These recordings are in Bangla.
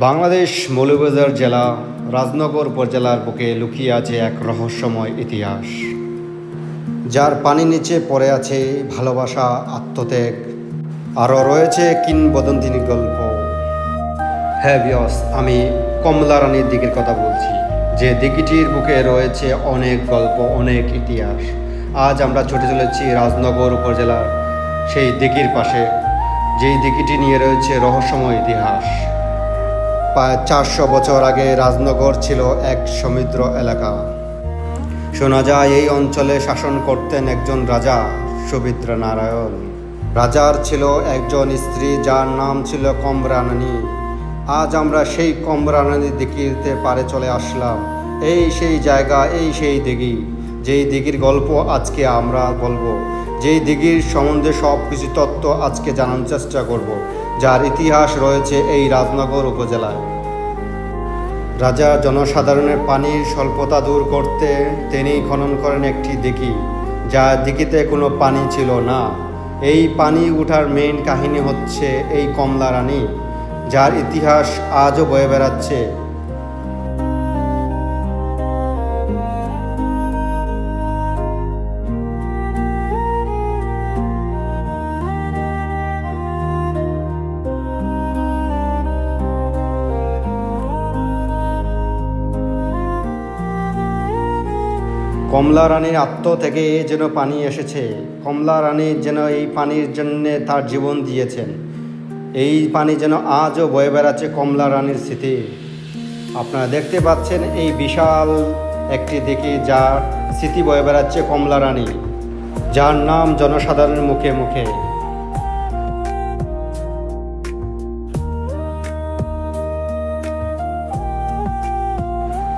বাংলাদেশ মৌলভীবাজার জেলা রাজনগর উপজেলার বুকে লুকিয়ে আছে এক রহস্যময় ইতিহাস, যার পানি নিচে পড়ে আছে ভালোবাসা, আত্মত্যাগ, আরও রয়েছে কিংবদন্তির গল্প। হ্যাঁ ভিউয়ার্স, আমি কমলা রানীর দিঘির কথা বলছি, যে দিঘিটির বুকে রয়েছে অনেক গল্প, অনেক ইতিহাস। আজ আমরা ছুটে চলেছি রাজনগর উপজেলার সেই দিঘির পাশে, যেই দিঘিটি নিয়ে রয়েছে রহস্যময় ইতিহাস। প্রায় 400 বছর আগে রাজনগর ছিল এক সমৃদ্ধ এলাকা। শোনা যায় এই অঞ্চলে শাসন করতেন একজন রাজা, সুবিদ্র নারায়ণ। রাজার ছিল একজন স্ত্রী, যার নাম ছিল কমলা রানী। আজ আমরা সেই কমলা রানীর দিঘিতে পারে চলে আসলাম। এই সেই জায়গা, এই সেই দিঘি, যেই দিঘির গল্প আজকে আমরা বলবো, যেই দিঘির সম্বন্ধে সব কিছু তথ্য আজকে জানার চেষ্টা করব, যার ইতিহাস রয়েছে এই রাজনগর উপজেলায়। রাজা জনসাধারণের পানির স্বল্পতা দূর করতে তিনি খনন করেন একটি দিঘি, যার দিঘিতে কোনো পানি ছিল না। এই পানি ওঠার মেইন কাহিনী হচ্ছে এই কমলা রানী, যার ইতিহাস আজও বয়ে বেড়াচ্ছে। কমলা রানীর আত্ম থেকে যেন পানি এসেছে। কমলা রানী যেন এই পানির জন্য তার জীবন দিয়েছেন। এই পানি যেন আজও বয়ে বেড়াচ্ছে কমলা রানীর স্মৃতি। আপনারা দেখতে পাচ্ছেন এই বিশাল একটি দিঘি, যার স্মৃতি বয়ে বেড়াচ্ছে কমলা রানী, যার নাম জনসাধারণের মুখে মুখে।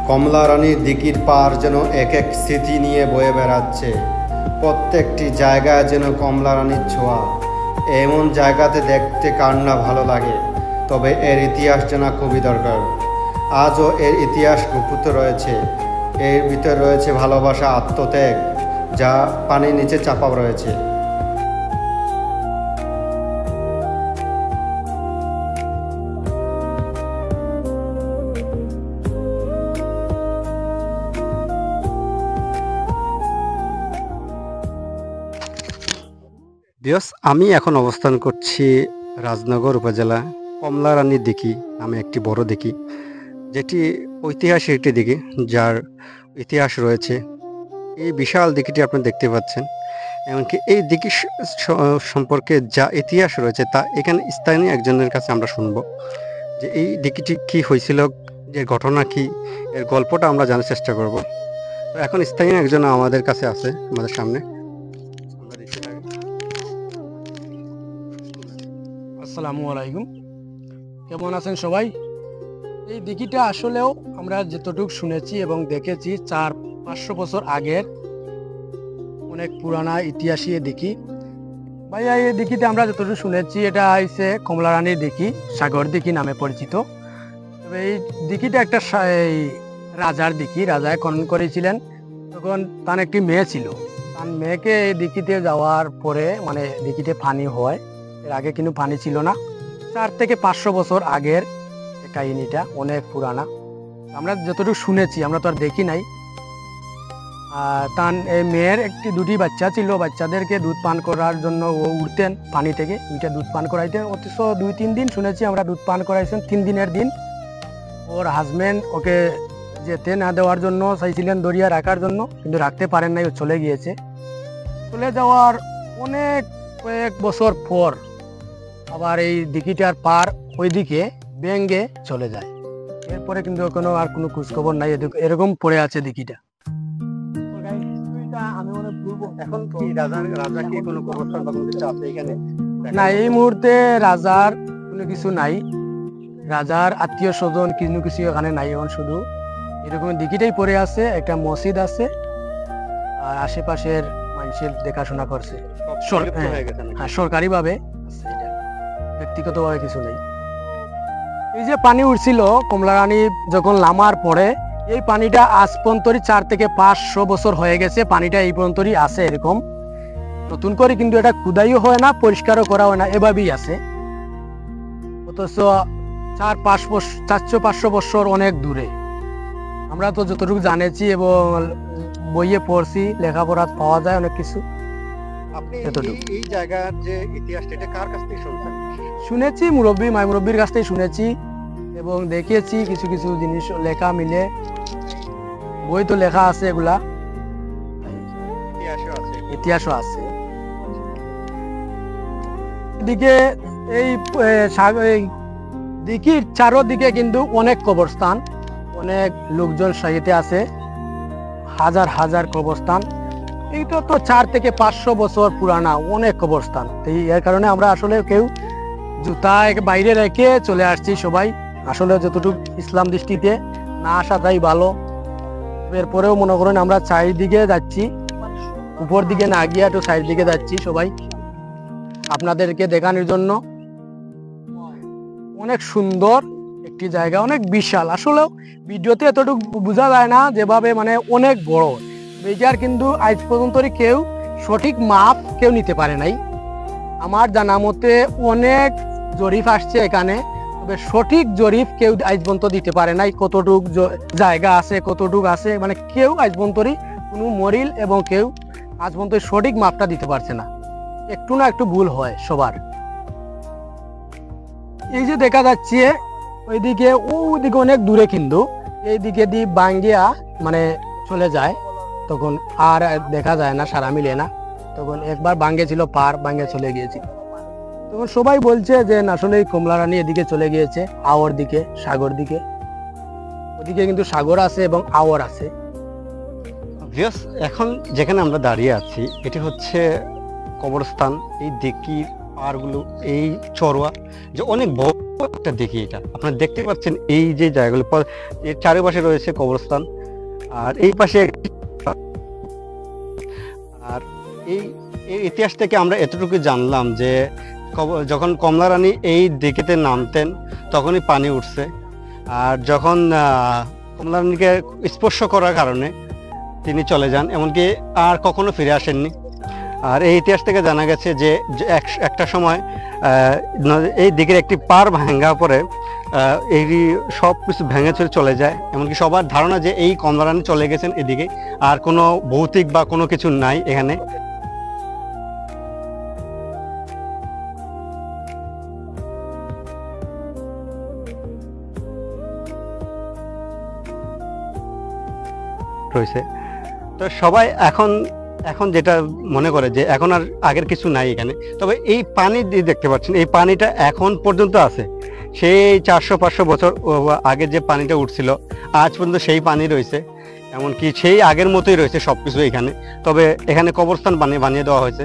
কমলা রানীর দিঘির পার যেন এক এক স্মৃতি নিয়ে বয়ে বেড়াচ্ছে। প্রত্যেকটি জায়গায় যেন কমলা রানীর ছোঁয়া। এমন জায়গাতে দেখতে কার না ভালো লাগে, তবে এর ইতিহাস জানা খুবই দরকার। আজও এর ইতিহাস গুপ্ত রয়েছে। এর ভিতরে রয়েছে ভালোবাসা, আত্মত্যাগ, যা পানির নিচে চাপা রয়েছে। আমি এখন অবস্থান করছি রাজনগর উপজেলা কমলা রানীর দিঘি নামে একটি বড় দিঘি, যেটি ঐতিহাসিক একটি দিঘি, যার ইতিহাস রয়েছে। এই বিশাল দিঘিটি আপনি দেখতে পাচ্ছেন। এমনকি এই দিঘি সম্পর্কে যা ইতিহাস রয়েছে তা এখানে স্থানীয় একজনের কাছে আমরা শুনবো, যে এই দিঘিটি কি হয়েছিল, যে ঘটনা কি, এর গল্পটা আমরা জানার চেষ্টা করব। তো এখন স্থানীয় একজন আমাদের কাছে আছে, আমাদের সামনে। আসসালামু আলাইকুম, কেমন আছেন সবাই? এই দিঘিটা আসলেও আমরা যতটুকু শুনেছি এবং দেখেছি 400-500 বছর আগের অনেক পুরানা ইতিহাসী দিঘি। ভাইয়া, এই দিঘিতে আমরা যতটুকু শুনেছি এটা হচ্ছে কমলা রানীর দিঘি, সাগর দিঘি নামে পরিচিত। তবে এই দিঘিটা একটা রাজার দিঘি। রাজায় খনন করেছিলেন, তখন তার একটি মেয়ে ছিল। তার মেয়েকে এই দিঘিতে যাওয়ার পরে মানে দিঘিতে পানি হয়। এর আগে কিন্তু পানি ছিল না। 4 থেকে 500 বছর আগের কাহিনীটা, অনেক পুরানা। আমরা যতটুকু শুনেছি, আমরা তো আর দেখি নাই। তার মেয়ের দুটি বাচ্চা ছিল। বাচ্চাদেরকে দুধ পান করার জন্য ও উঠতেন পানি থেকে, দুইটা দুধ পান করাইতেন। অথচ 2-3 দিন শুনেছি আমরা দুধ পান করাইছেন। 3 দিনের দিন ওর হাজবেন্ড ওকে যেতে না দেওয়ার জন্য চাইছিলেন, দরিয়া রাখার জন্য, কিন্তু রাখতে পারেন নাই, ও চলে গিয়েছে। চলে যাওয়ার কয়েক বছর পর আবার এই দিঘিটার পার ওইদিকে ব্যাঙ্গে চলে যায়। এরপরে কিন্তু আর কোনো খোঁজখবর নাই, এরকম পড়ে আছে দিঘিটা। না, এই মুহূর্তে রাজার কোনো কিছু নাই। রাজার আত্মীয় স্বজন কিছু এখানে নাই। এখন শুধু এরকম দিঘিটাই পড়ে আছে। একটা মসজিদ আছে, আর আশেপাশের মানুষের দেখাশোনা করছে সরকারি ভাবে, ব্যক্তিগত ভাবে কিছু নেই। এই যে পানি উঠছিল কমলা রানী যখন নামার পরে, এই পানিটা আজ পর্যন্ত 4 থেকে 500 বছর হয়ে গেছে। পানিটা এই পর্যন্তই আছে এরকম, নতুন করে কিন্তু এটা খুদাইও হয় না, পরিষ্কারও করা হয় না, এভাবেই আছে। অথচ 400-500 বছর অনেক দূরে। আমরা তো যতটুকু জানেছি এবং বইয়ে পড়ছি, লেখাপড়া পাওয়া যায় অনেক কিছু। আপনি এতটুকু। এই জায়গার যে ইতিহাসটা এটা কার কাছ থেকে শুনছেন? শুনেছি মাই মুরব্বির কাছ থেকে শুনেছি এবং দেখেছি কিছু কিছু জিনিস লেখা মিলে, বই তো লেখা আছে, এগুলা ইতিহাসও আছে। এদিকে এই দিঘির চারোদিকে কিন্তু অনেক কবরস্থান, অনেক লোকজন সাহিত্যে আছে, হাজার হাজার কবরস্থান। এইটা তো 4 থেকে 500 বছর পুরানা অনেক কবরস্থান। এর কারণে আমরা আসলে কেউ জুতা বাইরে রেখে চলে আসছি সবাই। আসলে যতটুকু ইসলাম দৃষ্টিতে না আসাটাই ভালো। এরপরেও মনে করেন আমরা চারিদিকে যাচ্ছি, উপর দিকে না গিয়ে একটু সাইড দিকে যাচ্ছি সবাই আপনাদেরকে দেখানোর জন্য। অনেক সুন্দর একটি জায়গা, অনেক বিশাল। আসলেও ভিডিওতে এতটুকু বোঝা যায় না, যেভাবে মানে অনেক বড়। এটার কিন্তু আজ পর্যন্ত কেউ সঠিক মাপ কেউ নিতে পারে নাই। আমার জানা মতে অনেক জরিপ আসছে এখানে, তবে সঠিক জরিপ কেউ আজ পর্যন্ত দিতে পারে নাই। কতটুক জায়গা আছে, কতটুক আছে, মানে কেউ আজ পর্যন্ত কোনো মরিল এবং কেউ আজ পর্যন্ত সঠিক মাপটা দিতে পারছে না। একটু না একটু ভুল হয় সবার। এই যে দেখা যাচ্ছে ওইদিকে অনেক দূরে, কিন্তু এইদিকে দিয়ে বাঙ্গিয়া মানে চলে যায়, তখন আর দেখা যায় না, সারা মিলে না। তখন একবার বাঙ্গে ছিল পার, বাঙ্গে চলে গিয়েছি। তখন সবাই বলছে যে আসলে কমলারানী এদিকে চলে গিয়েছে, আওয়ার দিকে, সাগর দিকে। ওদিকে কিন্তু সাগর আছে এবং আওয়ার আছে। এখন যেখানে আমরা দাঁড়িয়ে আছি এটি হচ্ছে কবরস্থান। এই দিঘির পাড়গুলো, এই চড়ুয়া যে অনেক বড় একটা দিঘি, এটা আপনারা দেখতে পাচ্ছেন। এই যে জায়গাগুলো এর চারিপাশে রয়েছে কবরস্থান, আর এই পাশে। আর এই ইতিহাস থেকে আমরা এতটুকু জানলাম যে যখন কমলা রানী এই দিঘিতে নামতেন তখনই পানি উঠছে, আর যখন কমলা রানীকে স্পর্শ করার কারণে তিনি চলে যান, এমনকি আর কখনো ফিরে আসেননি। আর এই ইতিহাস থেকে জানা গেছে যে একটা সময় এই দিকের একটি পার ভাঙা পরে এই সব কিছু ভেঙে চলে যায়। এমনকি সবার ধারণা যে এই কমলা রানী চলে গেছেন এদিকে, আর কোনো ভৌতিক বা কোনো কিছু নাই এখানে। রয়েছে তো সবাই এখন যেটা মনে করে যে এখন আর আগের কিছু নাই এখানে। তবে এই পানি দিয়ে দেখতে পাচ্ছেন, এই পানিটা এখন পর্যন্ত আছে। সেই 400-500 বছর আগে যে পানিটা উঠছিল আজ পর্যন্ত সেই পানি রয়েছে, এমনকি সেই আগের মতোই রয়েছে সবকিছু এখানে। তবে এখানে কবরস্থান বানিয়ে দেওয়া হয়েছে।